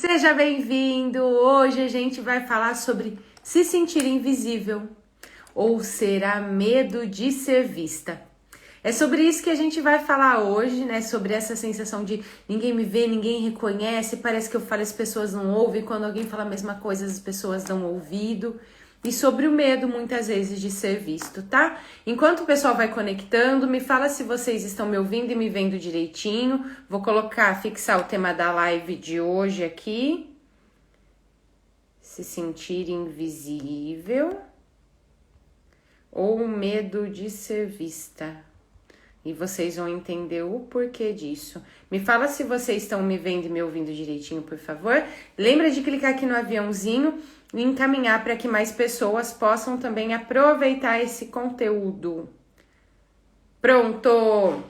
Seja bem-vindo! Hoje a gente vai falar sobre se sentir invisível ou será medo de ser vista. É sobre isso que a gente vai falar hoje, né? Sobre essa sensação de ninguém me vê, ninguém reconhece, parece que eu falo e as pessoas não ouvem, quando alguém fala a mesma coisa as pessoas dão ouvido. E sobre o medo, muitas vezes, de ser visto, tá? Enquanto o pessoal vai conectando, me fala se vocês estão me ouvindo e me vendo direitinho. Vou fixar o tema da live de hoje aqui. Se sentir invisível ou medo de ser vista. E vocês vão entender o porquê disso. Me fala se vocês estão me vendo e me ouvindo direitinho, por favor. Lembra de clicar aqui no aviãozinho e encaminhar para que mais pessoas possam também aproveitar esse conteúdo. Pronto!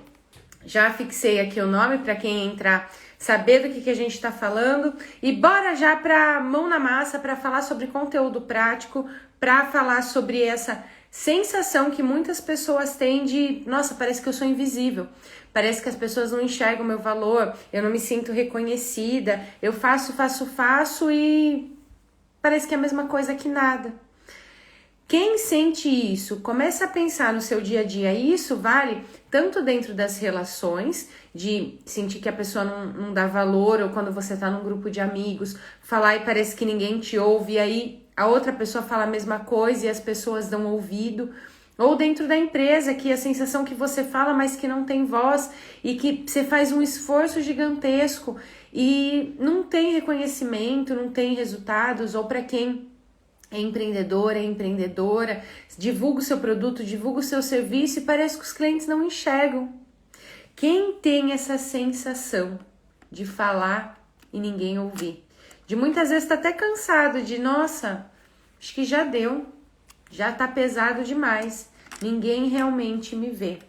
Já fixei aqui o nome para quem entrar saber do que a gente está falando. E bora já para mão na massa para falar sobre conteúdo prático, para falar sobre essa sensação que muitas pessoas têm de, nossa, parece que eu sou invisível, parece que as pessoas não enxergam o meu valor, eu não me sinto reconhecida, eu faço e parece que é a mesma coisa que nada. Quem sente isso, começa a pensar no seu dia a dia, e isso vale tanto dentro das relações, de sentir que a pessoa não dá valor, ou quando você tá num grupo de amigos, falar e parece que ninguém te ouve, e aí a outra pessoa fala a mesma coisa e as pessoas dão ouvido, ou dentro da empresa, que a sensação que você fala, mas que não tem voz, e que você faz um esforço gigantesco e não tem reconhecimento, não tem resultados, ou para quem é empreendedora, divulga o seu produto, divulga o seu serviço e parece que os clientes não enxergam. Quem tem essa sensação de falar e ninguém ouvir? De muitas vezes tá até cansado de, nossa, acho que já deu, já tá pesado demais, ninguém realmente me vê.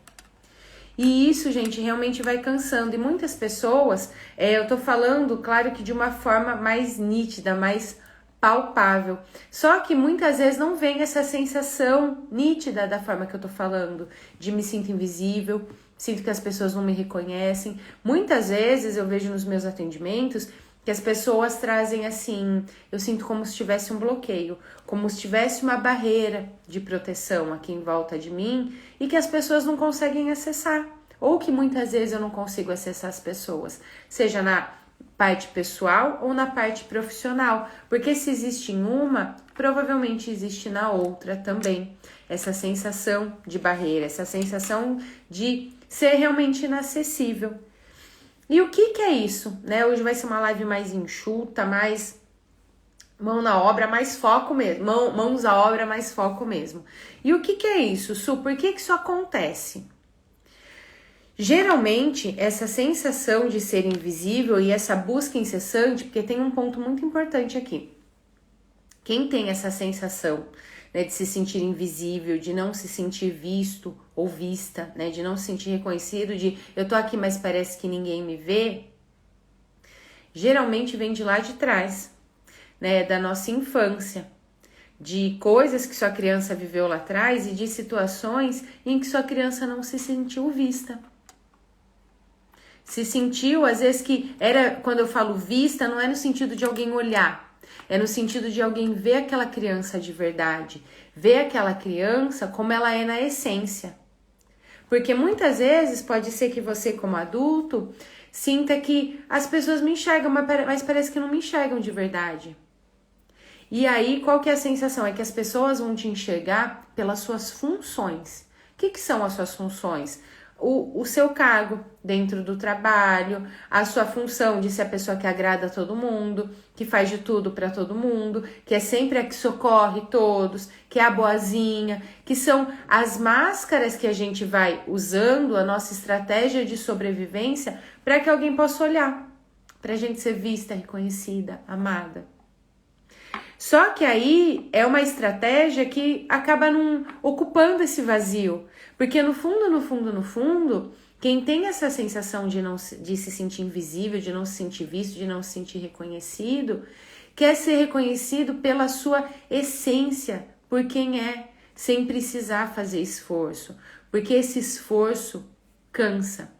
E isso, gente, realmente vai cansando. E muitas pessoas, eu tô falando, claro que de uma forma mais nítida, mais palpável. Só que muitas vezes não vem essa sensação nítida da forma que eu tô falando, de me sinto invisível, sinto que as pessoas não me reconhecem. Muitas vezes eu vejo nos meus atendimentos que as pessoas trazem assim, eu sinto como se tivesse um bloqueio, como se tivesse uma barreira de proteção aqui em volta de mim e que as pessoas não conseguem acessar. Ou que muitas vezes eu não consigo acessar as pessoas, seja na parte pessoal ou na parte profissional, porque se existe em uma, provavelmente existe na outra também. Essa sensação de barreira, essa sensação de ser realmente inacessível. E o que é isso, né? Hoje vai ser uma live mais enxuta, mais mão na obra, mais foco mesmo, mãos à obra, mais foco mesmo. E o que é isso, Su? Por que isso acontece? Geralmente, essa sensação de ser invisível e essa busca incessante, porque tem um ponto muito importante aqui. Quem tem essa sensação, né, de se sentir invisível, de não se sentir visto ou vista, né, de não se sentir reconhecido, de eu tô aqui, mas parece que ninguém me vê, geralmente vem de lá de trás, né, da nossa infância, de coisas que sua criança viveu lá atrás e de situações em que sua criança não se sentiu vista. Se sentiu, às vezes, que era, quando eu falo vista, não é no sentido de alguém olhar, é no sentido de alguém ver aquela criança de verdade, ver aquela criança como ela é na essência. Porque muitas vezes pode ser que você, como adulto, sinta que as pessoas me enxergam, mas parece que não me enxergam de verdade. E aí, qual que é a sensação? É que as pessoas vão te enxergar pelas suas funções. O que são as suas funções? O seu cargo dentro do trabalho, a sua função de ser a pessoa que agrada a todo mundo, que faz de tudo para todo mundo, que é sempre a que socorre todos, que é a boazinha, que são as máscaras que a gente vai usando, a nossa estratégia de sobrevivência, para que alguém possa olhar, para a gente ser vista, reconhecida, amada. Só que aí é uma estratégia que acaba não ocupando esse vazio, porque no fundo, quem tem essa sensação de se sentir invisível, de não se sentir visto, de não se sentir reconhecido, quer ser reconhecido pela sua essência, por quem é, sem precisar fazer esforço, porque esse esforço cansa.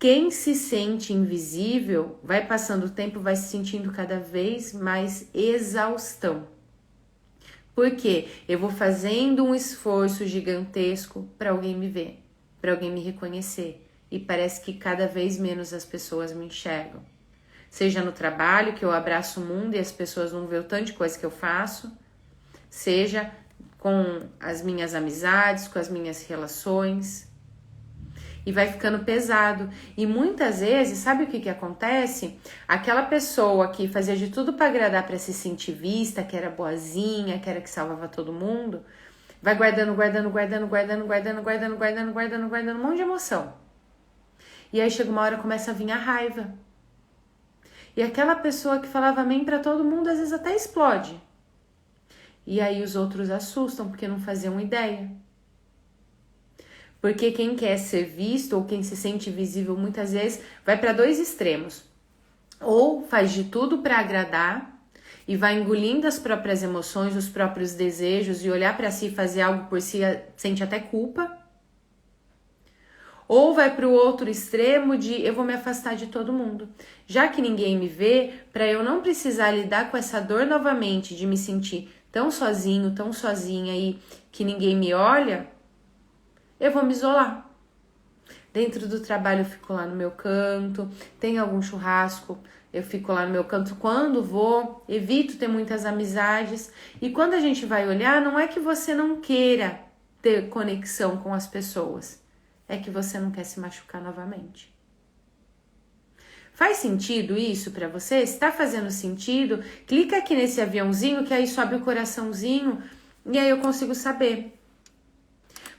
quem se sente invisível, vai passando o tempo, vai se sentindo cada vez mais exaustão. Por quê? Eu vou fazendo um esforço gigantesco para alguém me ver, para alguém me reconhecer. E parece que cada vez menos as pessoas me enxergam. Seja no trabalho, que eu abraço o mundo e as pessoas não vê o tanto de coisa que eu faço. Seja com as minhas amizades, com as minhas relações. E vai ficando pesado. E muitas vezes, sabe o que acontece? Aquela pessoa que fazia de tudo para agradar, para se sentir vista, que era boazinha, que era que salvava todo mundo, vai guardando um monte de emoção. E aí chega uma hora, começa a vir a raiva. E aquela pessoa que falava amém para todo mundo, às vezes até explode. E aí os outros assustam, porque não faziam ideia. Porque quem quer ser visto ou quem se sente visível muitas vezes vai para dois extremos. Ou faz de tudo para agradar e vai engolindo as próprias emoções, os próprios desejos e olhar para si e fazer algo por si, sente até culpa. Ou vai para o outro extremo de eu vou me afastar de todo mundo. Já que ninguém me vê, para eu não precisar lidar com essa dor novamente de me sentir tão sozinho, tão sozinha e que ninguém me olha, eu vou me isolar. Dentro do trabalho eu fico lá no meu canto, tem algum churrasco, eu fico lá no meu canto. Quando vou, evito ter muitas amizades. E quando a gente vai olhar, não é que você não queira ter conexão com as pessoas, é que você não quer se machucar novamente. Faz sentido isso para você? Se tá fazendo sentido, clica aqui nesse aviãozinho que aí sobe o coraçãozinho e aí eu consigo saber.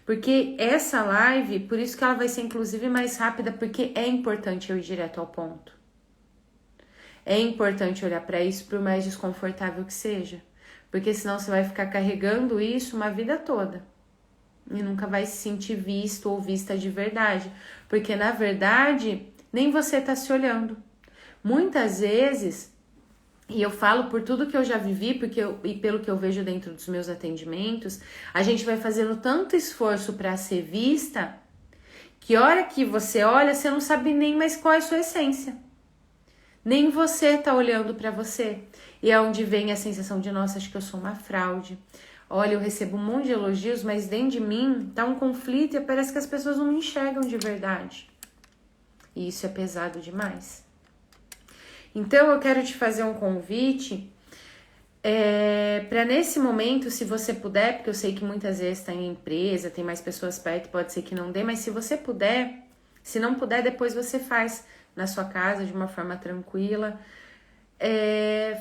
Porque essa live, por isso que ela vai ser inclusive mais rápida, porque é importante eu ir direto ao ponto. É importante olhar para isso, por mais desconfortável que seja. Porque senão você vai ficar carregando isso uma vida toda. E nunca vai se sentir visto ou vista de verdade. Porque na verdade, nem você tá se olhando. Muitas vezes, e eu falo por tudo que eu já vivi, e pelo que eu vejo dentro dos meus atendimentos, a gente vai fazendo tanto esforço para ser vista, que a hora que você olha, você não sabe nem mais qual é a sua essência. Nem você tá olhando para você. E é onde vem a sensação de, nossa, acho que eu sou uma fraude. Olha, eu recebo um monte de elogios, mas dentro de mim tá um conflito e parece que as pessoas não me enxergam de verdade. E isso é pesado demais. Então, eu quero te fazer um convite para nesse momento, se você puder, porque eu sei que muitas vezes está em empresa, tem mais pessoas perto, pode ser que não dê, mas se você puder, se não puder, depois você faz na sua casa de uma forma tranquila.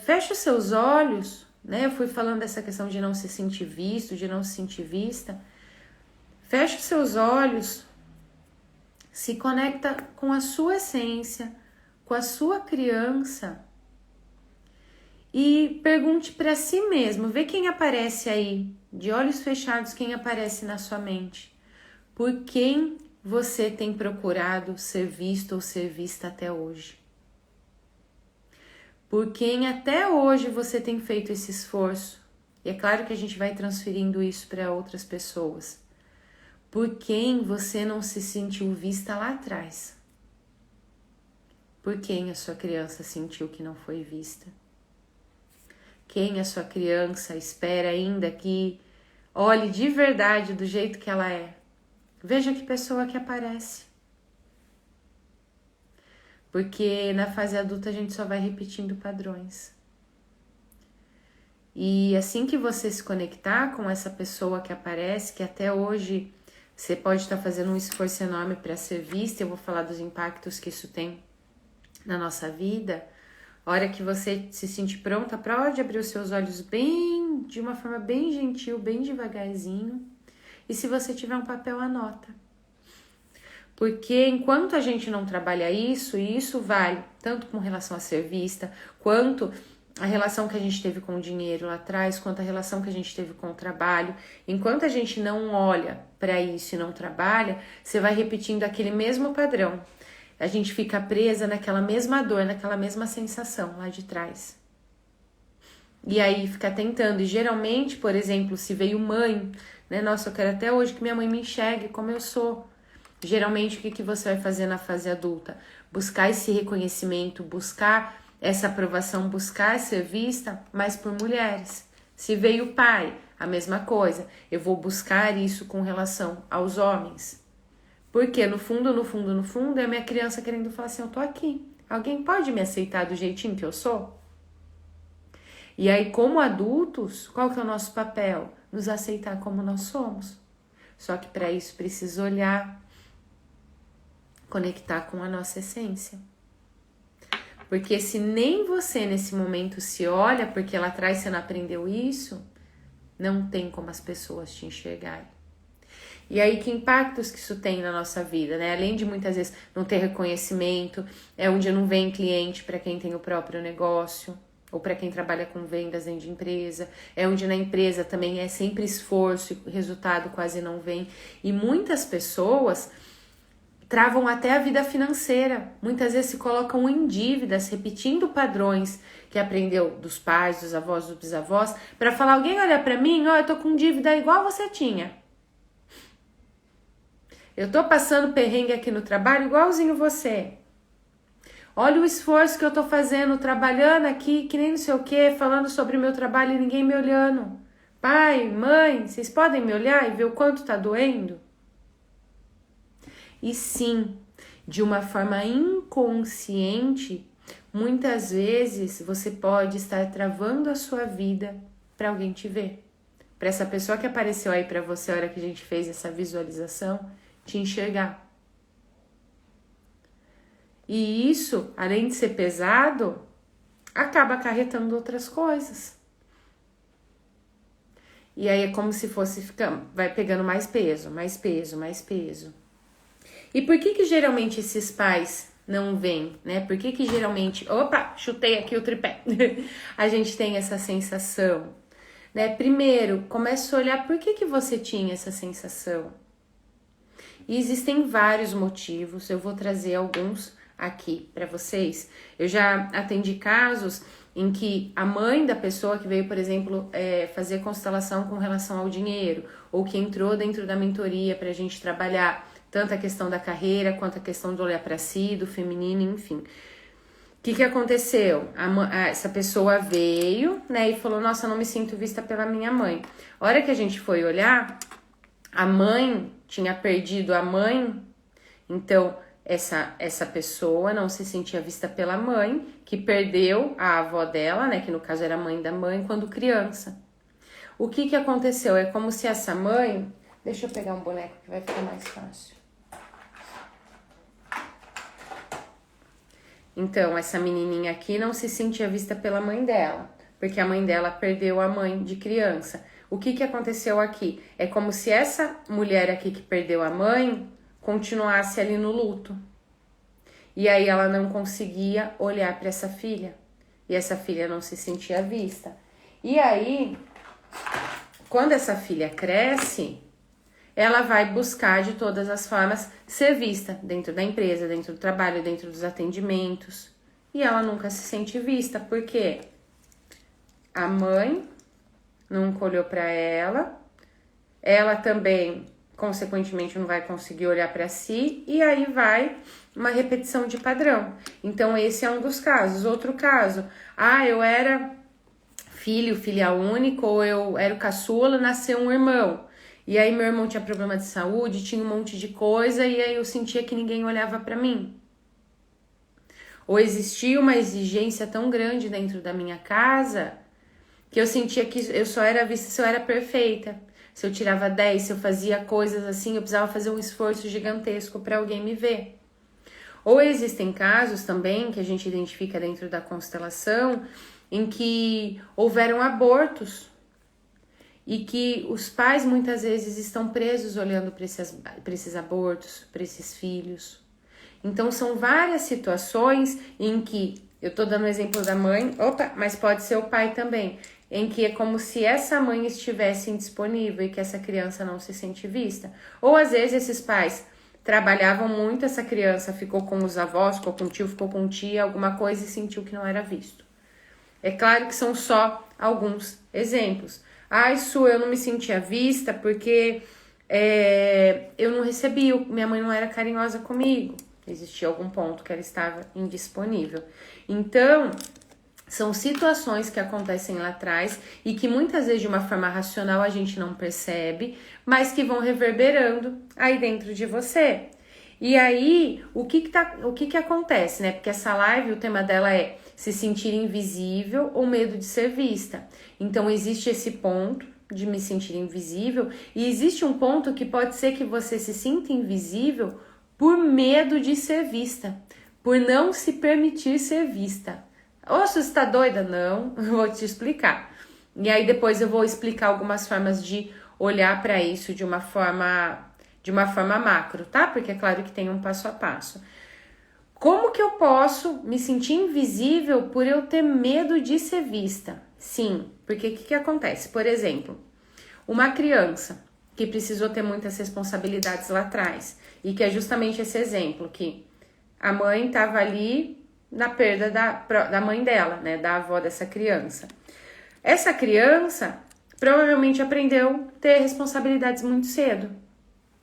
Fecha os seus olhos, né? Eu fui falando dessa questão de não se sentir visto, de não se sentir vista. Fecha os seus olhos, se conecta com a sua essência, com a sua criança e pergunte para si mesmo, vê quem aparece aí, de olhos fechados, quem aparece na sua mente. Por quem você tem procurado ser visto ou ser vista até hoje? Por quem até hoje você tem feito esse esforço? E é claro que a gente vai transferindo isso para outras pessoas. Por quem você não se sentiu vista lá atrás? Por quem a sua criança sentiu que não foi vista? Quem a sua criança espera ainda que olhe de verdade do jeito que ela é? Veja que pessoa que aparece. Porque na fase adulta a gente só vai repetindo padrões. E assim que você se conectar com essa pessoa que aparece, que até hoje você pode estar fazendo um esforço enorme para ser vista, eu vou falar dos impactos que isso tem na nossa vida. A hora que você se sentir pronta, pode abrir os seus olhos de uma forma bem gentil, bem devagarzinho. E se você tiver um papel, anota. Porque enquanto a gente não trabalha isso, e isso vale tanto com relação a ser vista, quanto a relação que a gente teve com o dinheiro lá atrás, quanto a relação que a gente teve com o trabalho, enquanto a gente não olha para isso e não trabalha, você vai repetindo aquele mesmo padrão. A gente fica presa naquela mesma dor, naquela mesma sensação lá de trás. E aí fica tentando. E geralmente, por exemplo, se veio mãe, né? Nossa, eu quero até hoje que minha mãe me enxergue como eu sou. Geralmente, o que você vai fazer na fase adulta? Buscar esse reconhecimento, buscar essa aprovação, buscar ser vista, mas por mulheres. Se veio o pai, a mesma coisa. Eu vou buscar isso com relação aos homens. Porque no fundo, é a minha criança querendo falar assim, eu tô aqui. Alguém pode me aceitar do jeitinho que eu sou? E aí, como adultos, qual que é o nosso papel? Nos aceitar como nós somos. Só que para isso precisa olhar, conectar com a nossa essência. Porque se nem você nesse momento se olha, porque lá atrás você não aprendeu isso, não tem como as pessoas te enxergarem. E aí, que impactos que isso tem na nossa vida, né? Além de muitas vezes não ter reconhecimento, é onde não vem cliente para quem tem o próprio negócio, ou para quem trabalha com vendas dentro de empresa, é onde na empresa também é sempre esforço e resultado quase não vem. E muitas pessoas travam até a vida financeira, muitas vezes se colocam em dívidas, repetindo padrões que aprendeu dos pais, dos avós, dos bisavós, para falar, alguém olha para mim, ó, eu tô com dívida igual você tinha. Eu tô passando perrengue aqui no trabalho igualzinho você. Olha o esforço que eu tô fazendo, trabalhando aqui, que nem não sei o que, falando sobre o meu trabalho e ninguém me olhando. Pai, mãe, vocês podem me olhar e ver o quanto tá doendo? E sim, de uma forma inconsciente, muitas vezes você pode estar travando a sua vida para alguém te ver. Para essa pessoa que apareceu aí para você a hora que a gente fez essa visualização, te enxergar. E isso, além de ser pesado, acaba acarretando outras coisas. E aí é como se fosse vai pegando mais peso, mais peso, mais peso. E por que geralmente esses pais não vêm, né? Por que geralmente... Opa, chutei aqui o tripé. A gente tem essa sensação, né? Primeiro, comece a olhar por que você tinha essa sensação. E existem vários motivos, eu vou trazer alguns aqui para vocês. Eu já atendi casos em que a mãe da pessoa que veio, por exemplo, fazer constelação com relação ao dinheiro, ou que entrou dentro da mentoria para a gente trabalhar tanto a questão da carreira, quanto a questão do olhar para si, do feminino, enfim. O que aconteceu? Essa pessoa veio, né, e falou, nossa, não me sinto vista pela minha mãe. A hora que a gente foi olhar, a mãe tinha perdido a mãe, então essa pessoa não se sentia vista pela mãe, que perdeu a avó dela, né, que no caso era a mãe da mãe, quando criança. O que aconteceu? É como se essa mãe... Deixa eu pegar um boneco que vai ficar mais fácil. Então, essa menininha aqui não se sentia vista pela mãe dela, porque a mãe dela perdeu a mãe de criança. O que aconteceu aqui? É como se essa mulher aqui que perdeu a mãe continuasse ali no luto. E aí ela não conseguia olhar para essa filha. E essa filha não se sentia vista. E aí, quando essa filha cresce, ela vai buscar de todas as formas ser vista dentro da empresa, dentro do trabalho, dentro dos atendimentos. E ela nunca se sente vista, porque a mãe nunca olhou para ela também, consequentemente, não vai conseguir olhar para si, e aí vai uma repetição de padrão. Então, esse é um dos casos. Outro caso, eu era filha única, ou eu era o caçula, nasceu um irmão. E aí meu irmão tinha problema de saúde, tinha um monte de coisa, e aí eu sentia que ninguém olhava pra mim. Ou existia uma exigência tão grande dentro da minha casa, que eu sentia que eu só era vista se eu era perfeita. Se eu tirava 10, se eu fazia coisas assim, eu precisava fazer um esforço gigantesco pra alguém me ver. Ou existem casos também, que a gente identifica dentro da constelação, em que houveram abortos, e que os pais muitas vezes estão presos olhando para esses abortos, para esses filhos. Então são várias situações em que, eu tô dando o exemplo da mãe, mas pode ser o pai também, em que é como se essa mãe estivesse indisponível e que essa criança não se sente vista. Ou às vezes esses pais trabalhavam muito, essa criança ficou com os avós, ficou com o tio, ficou com tia, alguma coisa e sentiu que não era visto. É claro que são só alguns exemplos. Su, eu não me sentia vista porque eu não recebi, minha mãe não era carinhosa comigo. Existia algum ponto que ela estava indisponível. Então, são situações que acontecem lá atrás e que muitas vezes de uma forma racional a gente não percebe, mas que vão reverberando aí dentro de você. E aí, o que acontece, né? Porque essa live, o tema dela é se sentir invisível ou medo de ser vista. Então, existe esse ponto de me sentir invisível e existe um ponto que pode ser que você se sinta invisível por medo de ser vista, por não se permitir ser vista. Ô, você está doida? Não, eu vou te explicar. E aí depois eu vou explicar algumas formas de olhar para isso de uma forma macro, tá? Porque é claro que tem um passo a passo. Como que eu posso me sentir invisível por eu ter medo de ser vista? Sim, porque o que acontece? Por exemplo, uma criança que precisou ter muitas responsabilidades lá atrás e que é justamente esse exemplo, que a mãe estava ali na perda da mãe dela, né, da avó dessa criança. Essa criança provavelmente aprendeu a ter responsabilidades muito cedo.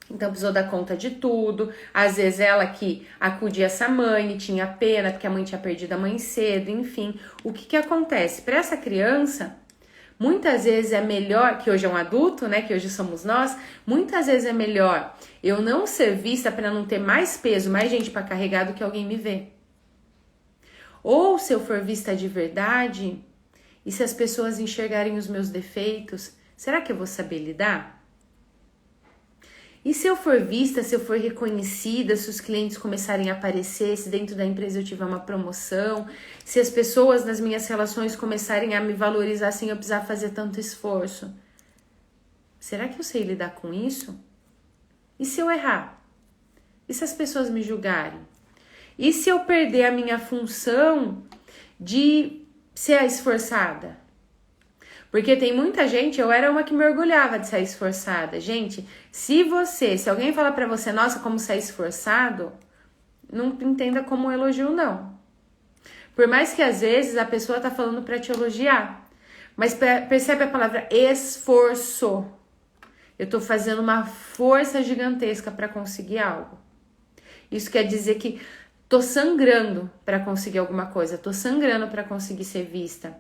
Então precisou dar conta de tudo. Às vezes ela que acudia essa mãe, tinha pena porque a mãe tinha perdido a mãe cedo, enfim. O que acontece? Para essa criança, muitas vezes é melhor, que hoje é um adulto, né, que hoje somos nós, muitas vezes é melhor eu não ser vista para não ter mais peso, mais gente para carregar do que alguém me ver. Ou se eu for vista de verdade, e se as pessoas enxergarem os meus defeitos, será que eu vou saber lidar? E se eu for vista, se eu for reconhecida, se os clientes começarem a aparecer, se dentro da empresa eu tiver uma promoção, se as pessoas nas minhas relações começarem a me valorizar sem eu precisar fazer tanto esforço, será que eu sei lidar com isso? E se eu errar? E se as pessoas me julgarem? E se eu perder a minha função de ser a esforçada? Porque tem muita gente, eu era uma que me orgulhava de ser esforçada. Gente, se alguém falar pra você, nossa, como você é esforçado, não entenda como um elogio, não. Por mais que às vezes a pessoa tá falando pra te elogiar, mas percebe a palavra esforço. Eu tô fazendo uma força gigantesca pra conseguir algo. Isso quer dizer que tô sangrando para conseguir alguma coisa, tô sangrando para conseguir ser vista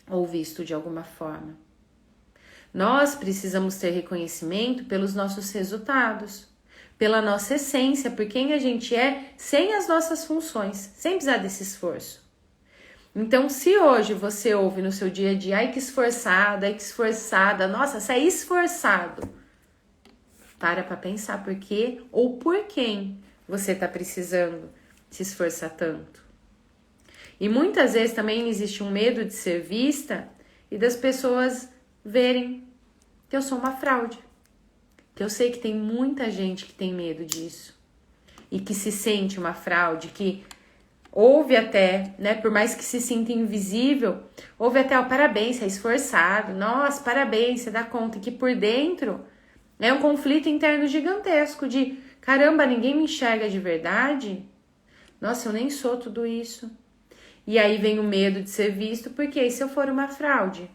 ou visto de alguma forma. Nós precisamos ter reconhecimento pelos nossos resultados, pela nossa essência, por quem a gente é, sem as nossas funções, sem precisar desse esforço. Então, se hoje você ouve no seu dia a dia, ai que esforçada, nossa, você é esforçado. Para pensar por quê ou por quem você está precisando se esforçar tanto. E muitas vezes também existe um medo de ser vista e das pessoas verem que eu sou uma fraude. Que eu sei que tem muita gente que tem medo disso e que se sente uma fraude, que ouve até, né, por mais que se sinta invisível, ouve até o parabéns, você é esforçado, nossa, parabéns, você dá conta, que por dentro é um conflito interno gigantesco de caramba, ninguém me enxerga de verdade. Nossa, eu nem sou tudo isso. E aí vem o medo de ser visto, porque e se eu for uma fraude?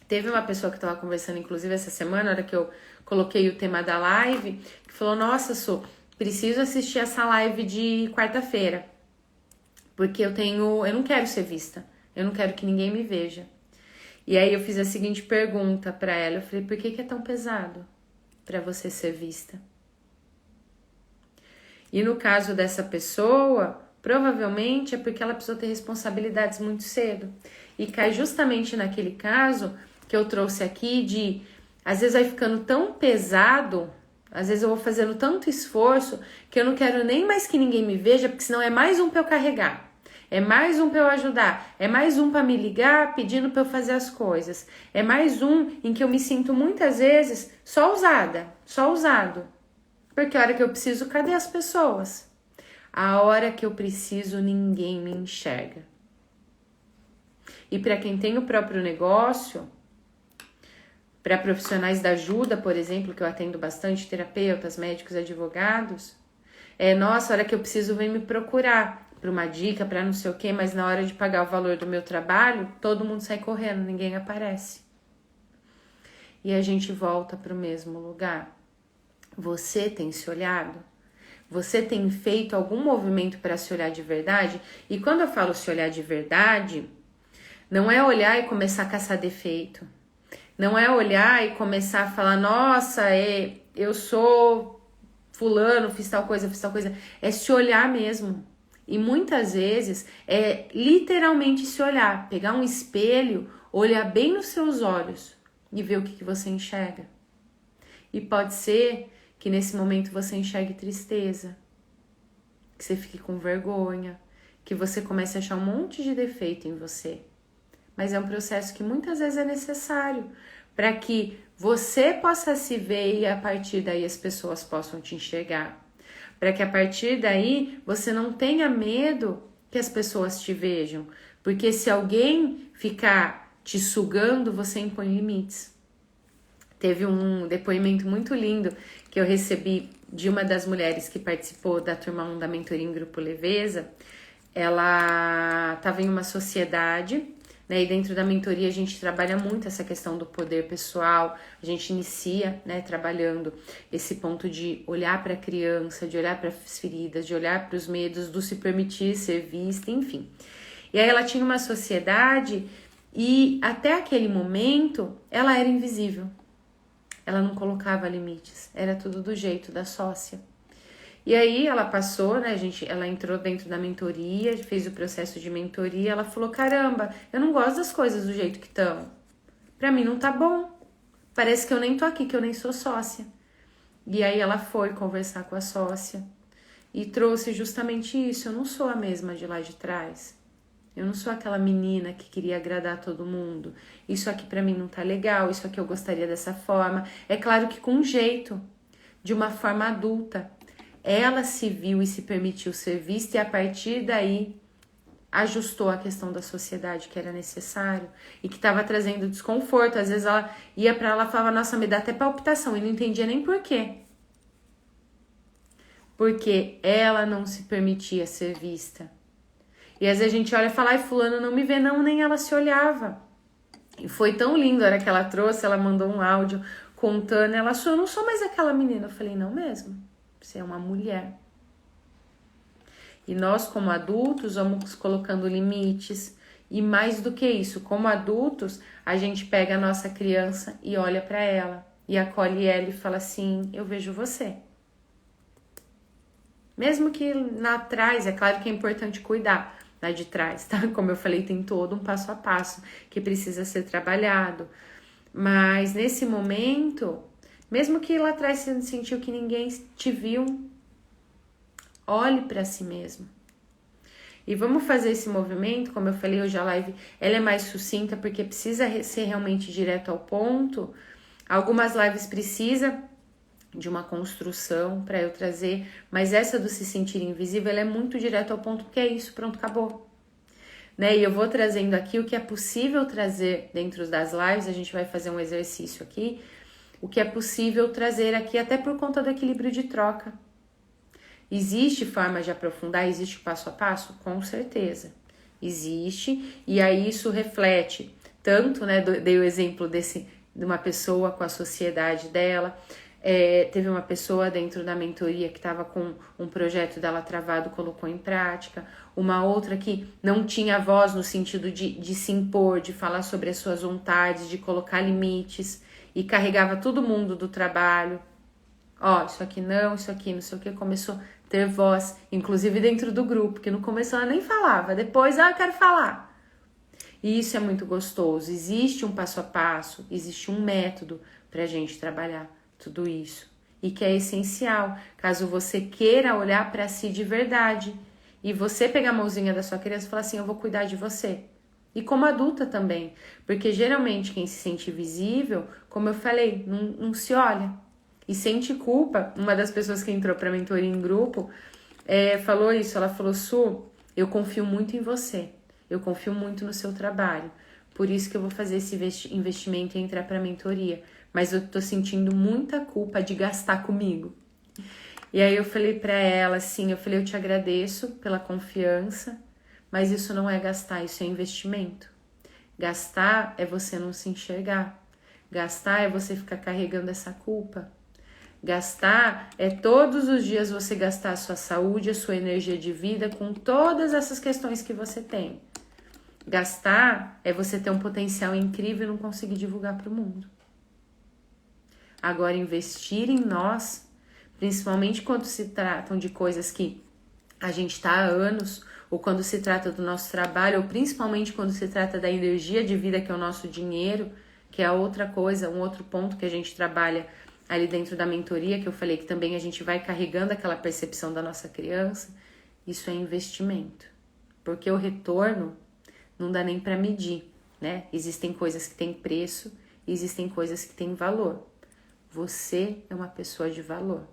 Teve uma pessoa que estava conversando, inclusive, essa semana, na hora que eu coloquei o tema da live, que falou, nossa, Su, preciso assistir essa live de quarta-feira, porque eu não quero ser vista, eu não quero que ninguém me veja. E aí eu fiz a seguinte pergunta para ela, eu falei, por que é tão pesado para você ser vista? E no caso dessa pessoa, provavelmente é porque ela precisou ter responsabilidades muito cedo. E cai justamente naquele caso que eu trouxe aqui de, às vezes vai ficando tão pesado, às vezes eu vou fazendo tanto esforço que eu não quero nem mais que ninguém me veja, porque senão é mais um para eu carregar. É mais um para eu ajudar, é mais um para me ligar pedindo para eu fazer as coisas. É mais um em que eu me sinto muitas vezes só usada, só usado. Porque a hora que eu preciso, cadê as pessoas? A hora que eu preciso, ninguém me enxerga. E para quem tem o próprio negócio, para profissionais da ajuda, por exemplo, que eu atendo bastante, terapeutas, médicos, advogados, nossa, a hora que eu preciso, vem me procurar para uma dica, para não sei o quê, mas na hora de pagar o valor do meu trabalho, todo mundo sai correndo, ninguém aparece. E a gente volta para o mesmo lugar. Você tem se olhado? Você tem feito algum movimento para se olhar de verdade? E quando eu falo se olhar de verdade, não é olhar e começar a caçar defeito. Não é olhar e começar a falar, nossa, eu sou fulano, fiz tal coisa, fiz tal coisa. É se olhar mesmo. E muitas vezes é literalmente se olhar, pegar um espelho, olhar bem nos seus olhos e ver o que você enxerga. E pode ser que nesse momento você enxergue tristeza, que você fique com vergonha, que você comece a achar um monte de defeito em você. Mas é um processo que muitas vezes é necessário para que você possa se ver e a partir daí as pessoas possam te enxergar. Para que a partir daí você não tenha medo que as pessoas te vejam. Porque se alguém ficar te sugando, você impõe limites. Teve um depoimento muito lindo que eu recebi de uma das mulheres que participou da turma 1 da mentoria em Grupo Leveza. Ela estava em uma sociedade, né, e dentro da mentoria a gente trabalha muito essa questão do poder pessoal, a gente inicia, né, trabalhando esse ponto de olhar para a criança, de olhar para as feridas, de olhar para os medos, do se permitir ser vista, enfim. E aí ela tinha uma sociedade e até aquele momento ela era invisível, ela não colocava limites, era tudo do jeito da sócia. E aí ela passou, né, ela entrou dentro da mentoria, fez o processo de mentoria, ela falou, caramba, eu não gosto das coisas do jeito que estão. Pra mim não tá bom. Parece que eu nem tô aqui, que eu nem sou sócia. E aí ela foi conversar com a sócia e trouxe justamente isso, eu não sou a mesma de lá de trás. Eu não sou aquela menina que queria agradar todo mundo. Isso aqui pra mim não tá legal, isso aqui eu gostaria dessa forma. É claro que com jeito, de uma forma adulta. Ela se viu e se permitiu ser vista e a partir daí ajustou a questão da sociedade que era necessário e que estava trazendo desconforto. Às vezes ela ia para ela e falava, nossa, me dá até palpitação, e não entendia nem por quê. Porque ela não se permitia ser vista. E às vezes a gente olha e fala, ai, fulano não me vê, não, nem ela se olhava. E foi tão lindo a hora que ela trouxe, ela mandou um áudio contando, ela achou, eu não sou mais aquela menina. Eu falei, não mesmo. Você é uma mulher. E nós, como adultos, vamos colocando limites. E mais do que isso, como adultos, a gente pega a nossa criança e olha para ela. E acolhe ela e fala assim, eu vejo você. Mesmo que lá atrás, é claro que é importante cuidar lá de trás, tá? Como eu falei, tem todo um passo a passo que precisa ser trabalhado. Mas nesse momento... Mesmo que lá atrás você sentiu que ninguém te viu, olhe para si mesmo. E vamos fazer esse movimento, como eu falei hoje a live, ela é mais sucinta porque precisa ser realmente direto ao ponto. Algumas lives precisa de uma construção para eu trazer, mas essa do se sentir invisível, ela é muito direto ao ponto, porque é isso, pronto, acabou. Né? E eu vou trazendo aqui o que é possível trazer dentro das lives, a gente vai fazer um exercício aqui, o que é possível trazer aqui até por conta do equilíbrio de troca. Existe forma de aprofundar? Existe o passo a passo? Com certeza. Existe, e aí isso reflete tanto, né, dei o exemplo de uma pessoa com a sociedade dela, teve uma pessoa dentro da mentoria que estava com um projeto dela travado, colocou em prática, uma outra que não tinha voz no sentido de se impor, de falar sobre as suas vontades, de colocar limites, e carregava todo mundo do trabalho. Ó, isso aqui não sei o que, começou a ter voz, inclusive dentro do grupo, que no começo ela nem falava, depois, eu quero falar. E isso é muito gostoso, existe um passo a passo, existe um método pra gente trabalhar tudo isso. E que é essencial, caso você queira olhar pra si de verdade, e você pegar a mãozinha da sua criança e falar assim, eu vou cuidar de você. E como adulta também, porque geralmente quem se sente visível, como eu falei, não se olha e sente culpa. Uma das pessoas que entrou para mentoria em grupo falou isso, ela falou, Su, eu confio muito em você, eu confio muito no seu trabalho, por isso que eu vou fazer esse investimento e entrar para mentoria, mas eu tô sentindo muita culpa de gastar comigo. E aí eu falei para ela assim, eu te agradeço pela confiança, mas isso não é gastar, isso é investimento. Gastar é você não se enxergar. Gastar é você ficar carregando essa culpa. Gastar é todos os dias você gastar a sua saúde, a sua energia de vida com todas essas questões que você tem. Gastar é você ter um potencial incrível e não conseguir divulgar para o mundo. Agora, investir em nós, principalmente quando se tratam de coisas que a gente está há anos, ou quando se trata do nosso trabalho, ou principalmente quando se trata da energia de vida, que é o nosso dinheiro, que é outra coisa, um outro ponto que a gente trabalha ali dentro da mentoria, que eu falei que também a gente vai carregando aquela percepção da nossa criança. Isso é investimento, porque o retorno não dá nem para medir, né? Existem coisas que têm preço e existem coisas que têm valor. Você é uma pessoa de valor.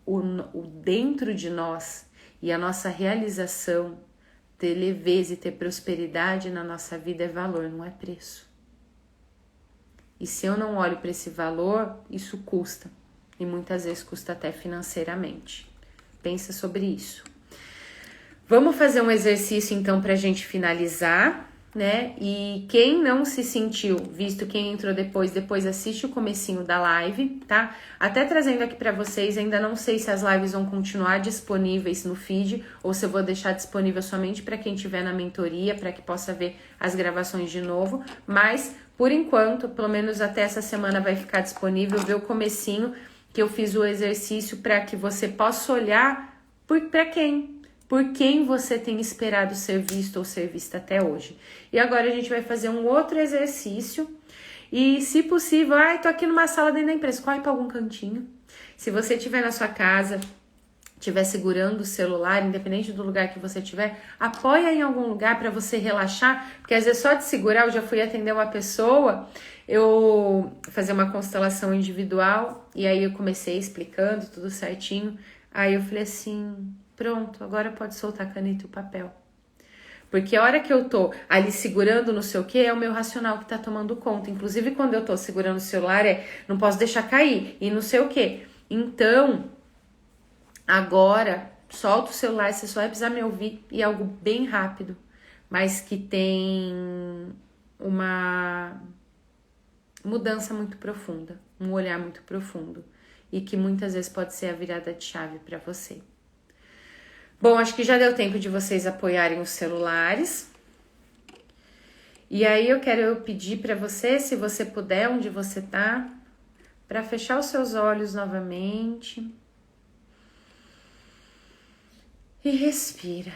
O dentro de nós e a nossa realização, ter leveza e ter prosperidade na nossa vida é valor, não é preço. E se eu não olho para esse valor, isso custa. E muitas vezes custa até financeiramente. Pensa sobre isso. Vamos fazer um exercício então para a gente finalizar, né? E quem não se sentiu, visto quem entrou depois assiste o comecinho da live, tá? Até trazendo aqui para vocês, ainda não sei se as lives vão continuar disponíveis no feed ou se eu vou deixar disponível somente para quem estiver na mentoria, para que possa ver as gravações de novo, mas por enquanto, pelo menos até essa semana vai ficar disponível, ver o comecinho que eu fiz o exercício para que você possa olhar para quem? Por quem você tem esperado ser visto ou ser vista até hoje. E agora a gente vai fazer um outro exercício. E se possível, tô aqui numa sala dentro da empresa, corre para algum cantinho. Se você estiver na sua casa, estiver segurando o celular, independente do lugar que você estiver, apoia em algum lugar para você relaxar, porque às vezes só de segurar, eu já fui atender uma pessoa, eu fazer uma constelação individual, e aí eu comecei explicando tudo certinho, aí eu falei assim, pronto, agora pode soltar a caneta e o papel. Porque a hora que eu tô ali segurando não sei o que, é o meu racional que tá tomando conta. Inclusive quando eu tô segurando o celular, não posso deixar cair e não sei o que. Então, agora, solta o celular, você só vai precisar me ouvir e é algo bem rápido, mas que tem uma mudança muito profunda, um olhar muito profundo e que muitas vezes pode ser a virada de chave para você. Bom, acho que já deu tempo de vocês apoiarem os celulares. E aí eu quero pedir para você, se você puder, onde você tá, para fechar os seus olhos novamente. E respira.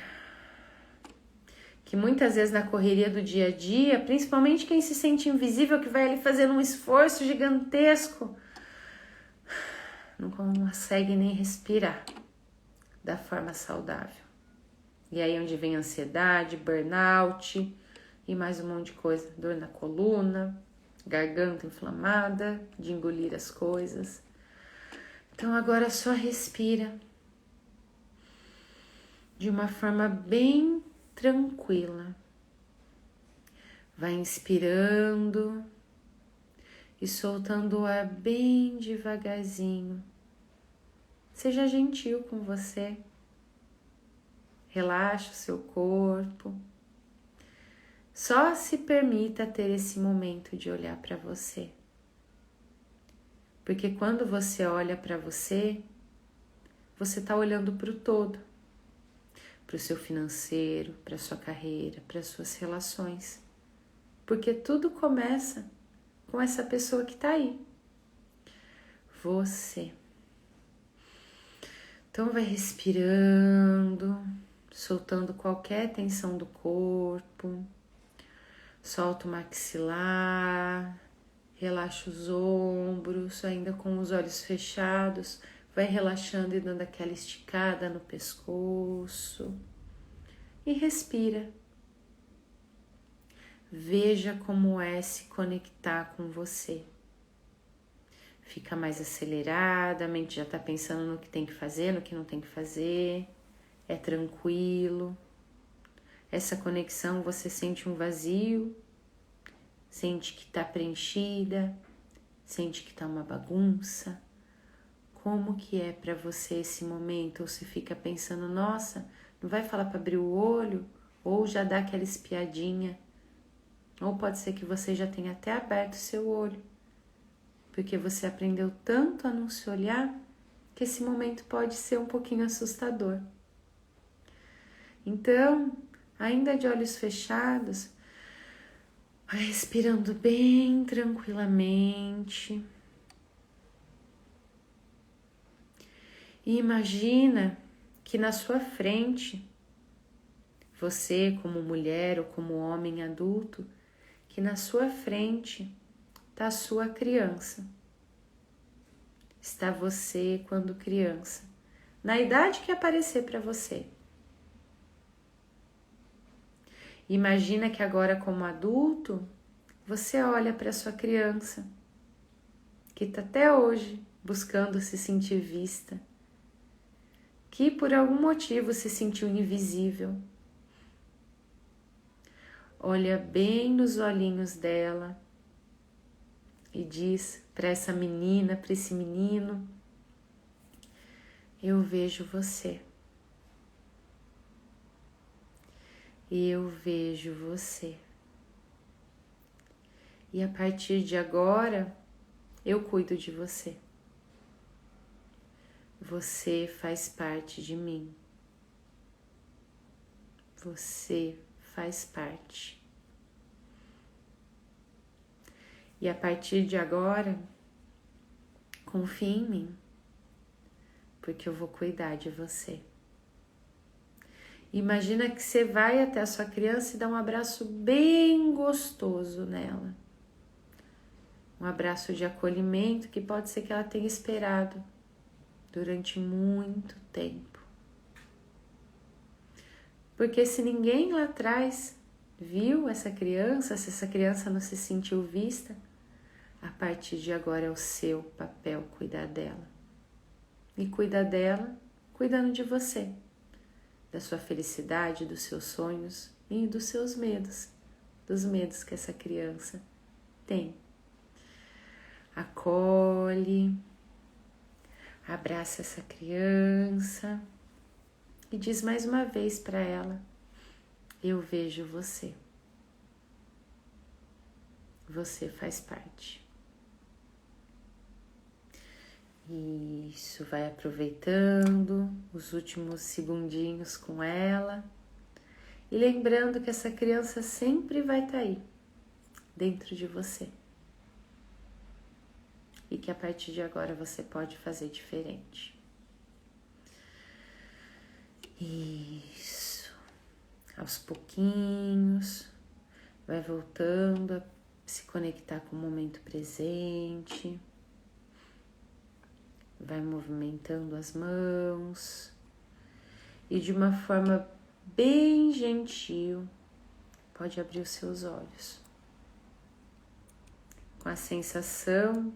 Que muitas vezes na correria do dia a dia, principalmente quem se sente invisível, que vai ali fazendo um esforço gigantesco, não consegue nem respirar da forma saudável. E aí onde vem ansiedade, burnout e mais um monte de coisa. Dor na coluna, garganta inflamada, de engolir as coisas. Então agora só respira de uma forma bem tranquila. Vai inspirando e soltando o ar bem devagarzinho. Seja gentil com você. Relaxa o seu corpo. Só se permita ter esse momento de olhar para você. Porque quando você olha para você, você está olhando para o todo. Para o seu financeiro, para a sua carreira, para as suas relações. Porque tudo começa com essa pessoa que está aí. Você. Então vai respirando, soltando qualquer tensão do corpo. Solta o maxilar, relaxa os ombros, ainda com os olhos fechados. Vai relaxando e dando aquela esticada no pescoço. E respira. Veja como é se conectar com você. Fica mais acelerada, a mente já está pensando no que tem que fazer, no que não tem que fazer. É tranquilo. Essa conexão, você sente um vazio, sente que está preenchida, sente que está uma bagunça. Como que é para você esse momento? Ou você fica pensando, nossa, não vai falar para abrir o olho? Ou já dá aquela espiadinha? Ou pode ser que você já tenha até aberto o seu olho. porque você aprendeu tanto a não se olhar que esse momento pode ser um pouquinho assustador. Então, ainda de olhos fechados, vai respirando bem tranquilamente. E imagina que na sua frente, você como mulher ou como homem adulto, que na sua frente está a sua criança. Está você quando criança, na idade que aparecer para você. Imagina que agora como adulto, você olha para sua criança, que está até hoje buscando se sentir vista, que por algum motivo se sentiu invisível. Olha bem nos olhinhos dela e diz para essa menina, para esse menino: eu vejo você. Eu vejo você. E a partir de agora, eu cuido de você. Você faz parte de mim. Você faz parte. E a partir de agora, confie em mim, porque eu vou cuidar de você. Imagina que você vai até a sua criança e dá um abraço bem gostoso nela. Um abraço de acolhimento que pode ser que ela tenha esperado durante muito tempo. Porque se ninguém lá atrás viu essa criança, se essa criança não se sentiu vista, a partir de agora é o seu papel cuidar dela. E cuidar dela cuidando de você, da sua felicidade, dos seus sonhos e dos seus medos, dos medos que essa criança tem. Acolhe, abraça essa criança e diz mais uma vez para ela: eu vejo você. Você faz parte. Isso, vai aproveitando os últimos segundinhos com ela e lembrando que essa criança sempre vai estar aí, dentro de você. E que a partir de agora você pode fazer diferente. Isso. Aos pouquinhos, vai voltando a se conectar com o momento presente. Vai movimentando as mãos e de uma forma bem gentil pode abrir os seus olhos com a sensação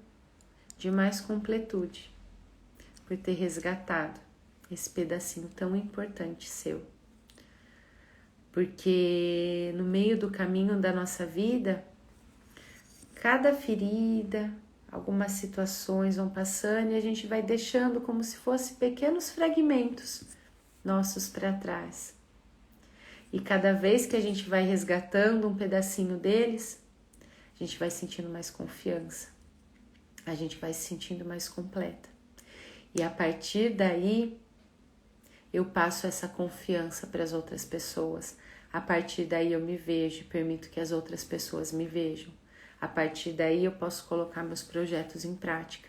de mais completude por ter resgatado esse pedacinho tão importante seu. Porque no meio do caminho da nossa vida, cada ferida, algumas situações vão passando e a gente vai deixando como se fossem pequenos fragmentos nossos para trás. E cada vez que a gente vai resgatando um pedacinho deles, a gente vai sentindo mais confiança, a gente vai se sentindo mais completa. E a partir daí, eu passo essa confiança para as outras pessoas. A partir daí eu me vejo, permito que as outras pessoas me vejam. A partir daí eu posso colocar meus projetos em prática.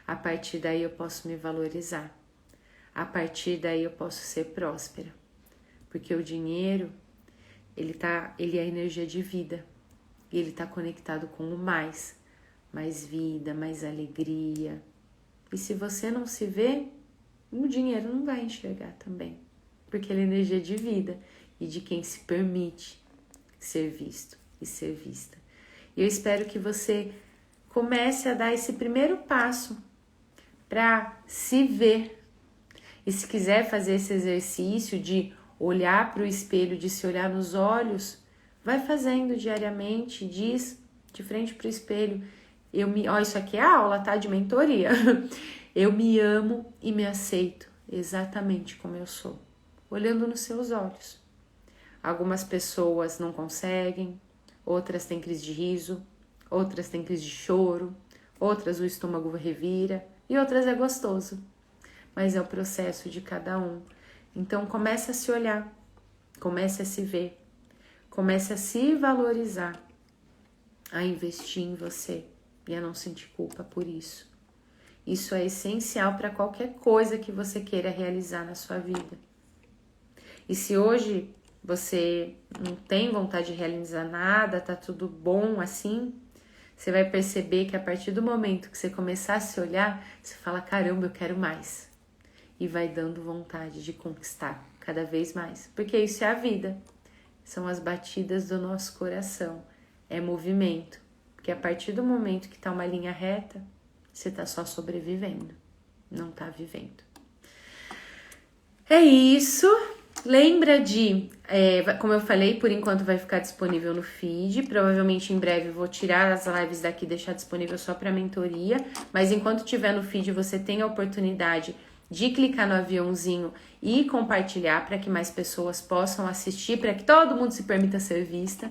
A partir daí eu posso me valorizar. A partir daí eu posso ser próspera. Porque o dinheiro, ele é a energia de vida. E ele está conectado com o mais. Mais vida, mais alegria. E se você não se vê, o dinheiro não vai enxergar também. Porque ele é energia de vida e de quem se permite ser visto e ser vista. E eu espero que você comece a dar esse primeiro passo para se ver. E se quiser fazer esse exercício de olhar para o espelho, de se olhar nos olhos, vai fazendo diariamente, diz de frente para o espelho: isso aqui é a aula, tá? De mentoria. Eu me amo e me aceito exatamente como eu sou, olhando nos seus olhos. Algumas pessoas não conseguem, outras têm crise de riso, outras têm crise de choro, outras o estômago revira e outras é gostoso. Mas é o processo de cada um. Então comece a se olhar, comece a se ver, comece a se valorizar, a investir em você e a não sentir culpa por isso. Isso é essencial para qualquer coisa que você queira realizar na sua vida. E se hoje você não tem vontade de realizar nada, tá tudo bom assim, você vai perceber que a partir do momento que você começar a se olhar, você fala, caramba, eu quero mais. E vai dando vontade de conquistar cada vez mais. Porque isso é a vida. São as batidas do nosso coração. É movimento. Porque a partir do momento que tá uma linha reta, você tá só sobrevivendo. Não tá vivendo. É isso. Lembra de, como eu falei, por enquanto vai ficar disponível no feed. Provavelmente em breve eu vou tirar as lives daqui e deixar disponível só para mentoria. Mas enquanto tiver no feed, você tem a oportunidade de clicar no aviãozinho e compartilhar para que mais pessoas possam assistir, para que todo mundo se permita ser vista.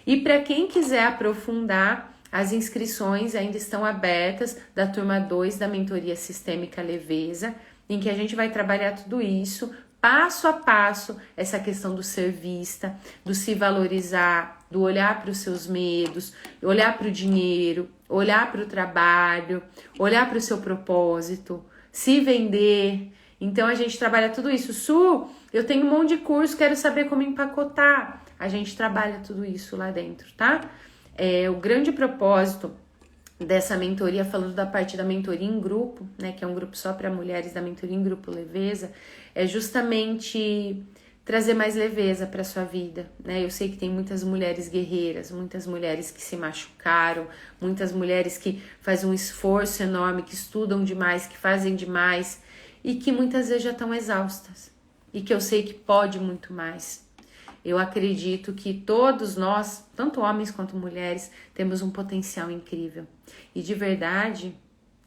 E para quem quiser aprofundar, as inscrições ainda estão abertas da turma 2 da Mentoria Sistêmica Leveza, em que a gente vai trabalhar tudo isso, passo a passo, essa questão do ser vista, do se valorizar, do olhar para os seus medos, olhar para o dinheiro, olhar para o trabalho, olhar para o seu propósito, se vender. Então a gente trabalha tudo isso. Su, eu tenho um monte de curso, quero saber como empacotar. A gente trabalha tudo isso lá dentro, tá? O grande propósito dessa mentoria, falando da parte da mentoria em grupo, né, que é um grupo só para mulheres da mentoria em grupo Leveza, é justamente trazer mais leveza para sua vida, né? Eu sei que tem muitas mulheres guerreiras, muitas mulheres que se machucaram, muitas mulheres que fazem um esforço enorme, que estudam demais, que fazem demais e que muitas vezes já estão exaustas e que eu sei que pode muito mais. Eu acredito que todos nós, tanto homens quanto mulheres, temos um potencial incrível. E de verdade,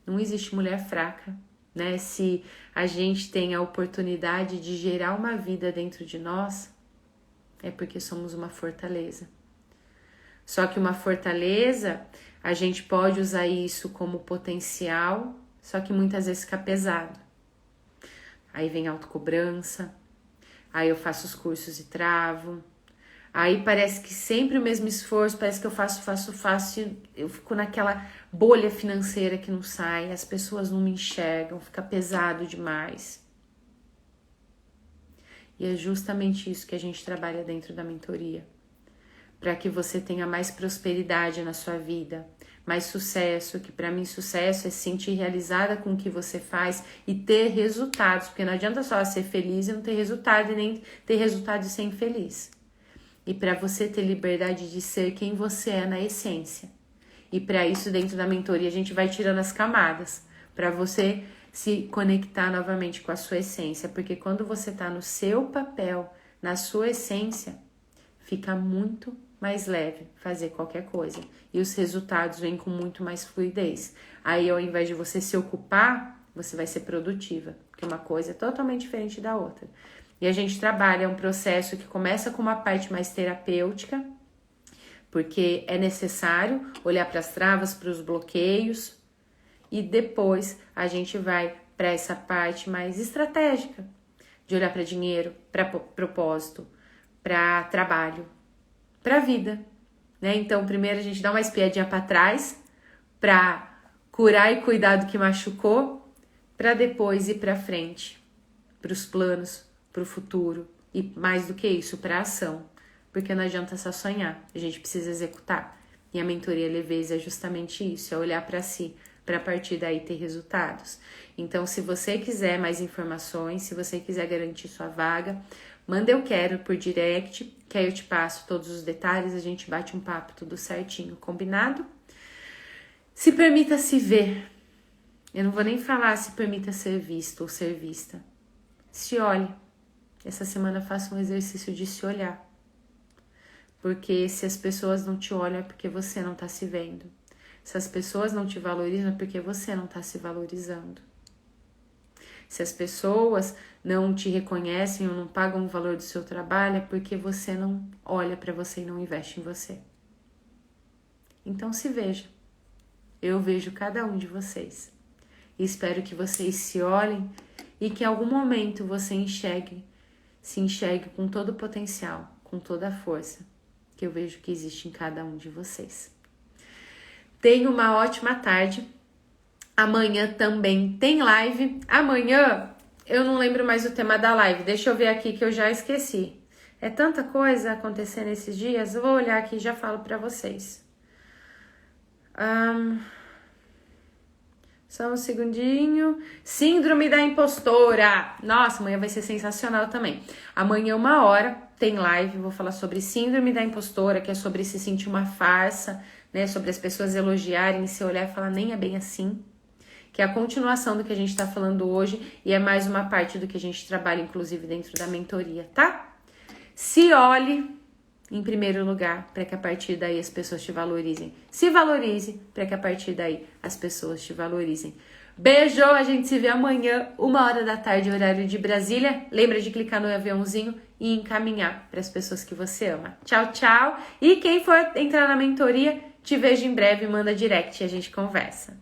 não existe mulher fraca, né? Se a gente tem a oportunidade de gerar uma vida dentro de nós, é porque somos uma fortaleza. Só que uma fortaleza, a gente pode usar isso como potencial, só que muitas vezes fica pesado. Aí vem autocobrança, aí eu faço os cursos e travo. Aí parece que sempre o mesmo esforço, parece que eu faço, eu fico naquela bolha financeira que não sai, as pessoas não me enxergam, fica pesado demais. E é justamente isso que a gente trabalha dentro da mentoria. Para que você tenha mais prosperidade na sua vida, mais sucesso, que para mim sucesso é se sentir realizada com o que você faz e ter resultados, porque não adianta só ser feliz e não ter resultado, e nem ter resultado e ser infeliz. E para você ter liberdade de ser quem você é na essência. E para isso, dentro da mentoria, a gente vai tirando as camadas, para você se conectar novamente com a sua essência, porque quando você está no seu papel, na sua essência, fica muito mais leve fazer qualquer coisa. E os resultados vêm com muito mais fluidez. Aí, ao invés de você se ocupar, você vai ser produtiva, porque uma coisa é totalmente diferente da outra. E a gente trabalha um processo que começa com uma parte mais terapêutica, porque é necessário olhar para as travas, para os bloqueios, e depois a gente vai para essa parte mais estratégica, de olhar para dinheiro, para propósito, para trabalho, para vida, né? Então, primeiro a gente dá uma espiadinha para trás, para curar e cuidar do que machucou, para depois ir para frente, para os planos, para o futuro e mais do que isso, para a ação, porque não adianta só sonhar, a gente precisa executar. E a mentoria Leveza é justamente isso, é olhar para si, para a partir daí ter resultados. Então, se você quiser mais informações, se você quiser garantir sua vaga, manda eu quero por direct, que aí eu te passo todos os detalhes, a gente bate um papo tudo certinho, combinado? Se permita se ver. Eu não vou nem falar se permita ser visto ou ser vista. Se olhe. Essa semana faça um exercício de se olhar. Porque se as pessoas não te olham é porque você não está se vendo. Se as pessoas não te valorizam é porque você não está se valorizando. Se as pessoas não te reconhecem ou não pagam o valor do seu trabalho é porque você não olha para você e não investe em você. Então se veja. Eu vejo cada um de vocês. Espero que vocês se olhem e que em algum momento você se enxergue com todo o potencial, com toda a força que eu vejo que existe em cada um de vocês. Tenha uma ótima tarde. Amanhã também tem live. Amanhã eu não lembro mais o tema da live. Deixa eu ver aqui que eu já esqueci. É tanta coisa acontecendo nesses dias. Eu vou olhar aqui e já falo para vocês. Só um segundinho. Síndrome da impostora. Nossa, amanhã vai ser sensacional também. Amanhã, 1h, tem live. Vou falar sobre síndrome da impostora, que é sobre se sentir uma farsa, né? Sobre as pessoas elogiarem, se olhar e falar, nem é bem assim. Que é a continuação do que a gente tá falando hoje e é mais uma parte do que a gente trabalha, inclusive, dentro da mentoria, tá? Se olhe em primeiro lugar, para que a partir daí as pessoas te valorizem. Se valorize, para que a partir daí as pessoas te valorizem. Beijo, a gente se vê amanhã, 1h da tarde, horário de Brasília. Lembra de clicar no aviãozinho e encaminhar para as pessoas que você ama. Tchau, tchau. E quem for entrar na mentoria, te vejo em breve, manda direct e a gente conversa.